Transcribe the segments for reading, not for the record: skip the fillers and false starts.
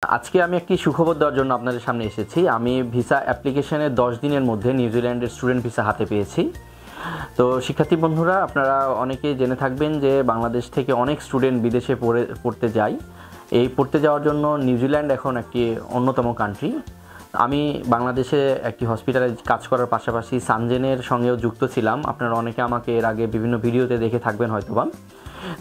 আজকে আমি একটি সুখবর দেওয়ার জন্য আপনাদের সামনে এসেছি। আমি ভিসা অ্যাপ্লিকেশনে 10 দিনের মধ্যে নিউজিল্যান্ডের স্টুডেন্ট ভিসা হাতে পেয়েছি। তো শিক্ষার্থী বন্ধুরা, আপনারা অনেকেই জেনে থাকবেন যে বাংলাদেশ থেকে অনেক স্টুডেন্ট বিদেশে পড়তে যায়। এই পড়তে যাওয়ার জন্য নিউজিল্যান্ড এখন একটি অন্যতম কান্ট্রি। আমি বাংলাদেশে একটি হসপিটালে কাজ করার পাশাপাশি সানজেনের সঙ্গেও যুক্ত ছিলাম। আপনারা অনেকে আমাকে এর আগে বিভিন্ন ভিডিওতে দেখে থাকবেন হয়তোবা।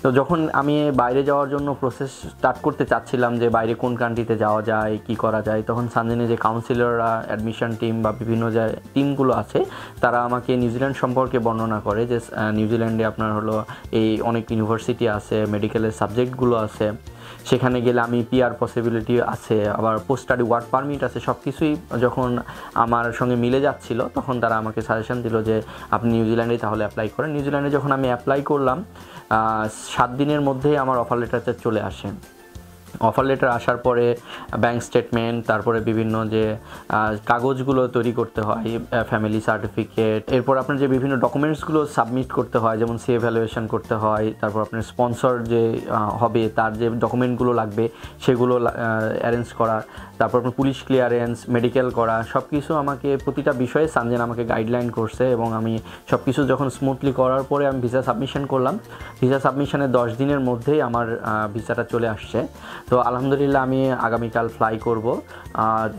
তো যখন আমি বাইরে যাওয়ার জন্য প্রসেস স্টার্ট করতে চাচ্ছিলাম যে বাইরে কোন কান্ট্রিতে যাওয়া যায়, কি করা যায়, তখন সানজেনে যে কাউন্সিলররা, অ্যাডমিশন টিম বা বিভিন্ন যে টিমগুলো আছে তারা আমাকে নিউজিল্যান্ড সম্পর্কে বর্ণনা করে যে নিউজিল্যান্ডে আপনার হলো এই অনেক ইউনিভার্সিটি আছে, মেডিকেলের সাবজেক্টগুলো আছে, সেখানে গেলে আমি পিআর পসিবিলিটি আছে, আবার পোস্ট স্টাডি ওয়ার্ক পারমিট আছে। সব কিছুই যখন আমার সঙ্গে মিলে যাচ্ছিল তখন তারা আমাকে সাজেশন দিল যে আপনি নিউজিল্যান্ডেই তাহলে অ্যাপ্লাই করেন। নিউজিল্যান্ডে যখন আমি অ্যাপ্লাই করলাম 7 দিনের মধ্যেই আমার অফার লেটারটা চলে আসে। অফার লেটার আসার পরে ব্যাঙ্ক স্টেটমেন্ট, তারপরে বিভিন্ন যে কাগজগুলো তৈরি করতে হয়, ফ্যামিলি সার্টিফিকেট, এরপর আপনার যে বিভিন্ন ডকুমেন্টসগুলো সাবমিট করতে হয়, যেমন সি ভ্যালুয়েশন করতে হয়, তারপর আপনার স্পন্সর যে হবে তার যে ডকুমেন্টগুলো লাগবে সেগুলো অ্যারেঞ্জ করা, তারপর আপনার পুলিশ ক্লিয়ারেন্স, মেডিকেল করা, সব কিছু আমাকে প্রতিটা বিষয়ে সানজেন আমাকে গাইডলাইন করছে এবং আমি সব কিছু যখন স্মুথলি করার পরে আমি ভিসা সাবমিশন করলাম। ভিসা সাবমিশনের 10 দিনের মধ্যেই আমার ভিসাটা চলে আসছে। তো আলহামদুলিল্লাহ আমি আগামীকাল ফ্লাই করব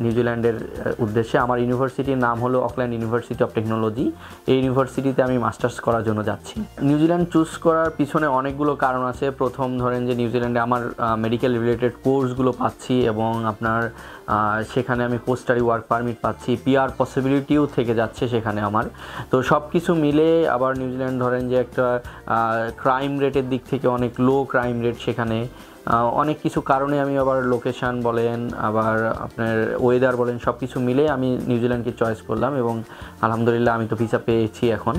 নিউজিল্যান্ডের উদ্দেশ্যে। আমার ইউনিভার্সিটির নাম হলো অকল্যান্ড ইউনিভার্সিটি অফ টেকনোলজি। এই ইউনিভার্সিটিতে আমি মাস্টার্স করার জন্য যাচ্ছি। নিউজিল্যান্ড চুজ করার পিছনে অনেকগুলো কারণ আছে। প্রথম ধরেন যে নিউজিল্যান্ডে আমার মেডিকেল রিলেটেড কোর্সগুলো পাচ্ছি এবং আপনার সেখানে আমি পোস্ট স্টাডি ওয়ার্ক পারমিট পাচ্ছি, পিআর পসিবিলিটিও থেকে যাচ্ছে সেখানে আমার। তো সব কিছু মিলে আবার নিউজিল্যান্ড ধরেন যে একটা ক্রাইম রেটের দিক থেকে অনেক লো ক্রাইম রেট সেখানে, অনেক কিছু কারণে আমি আবার লোকেশান বলেন, আবার আপনার ওয়েদার বলেন, সব কিছু মিলে আমি নিউজিল্যান্ডকে চয়েস করলাম এবং আলহামদুলিল্লাহ আমি তো ভিসা পেয়েছি এখন।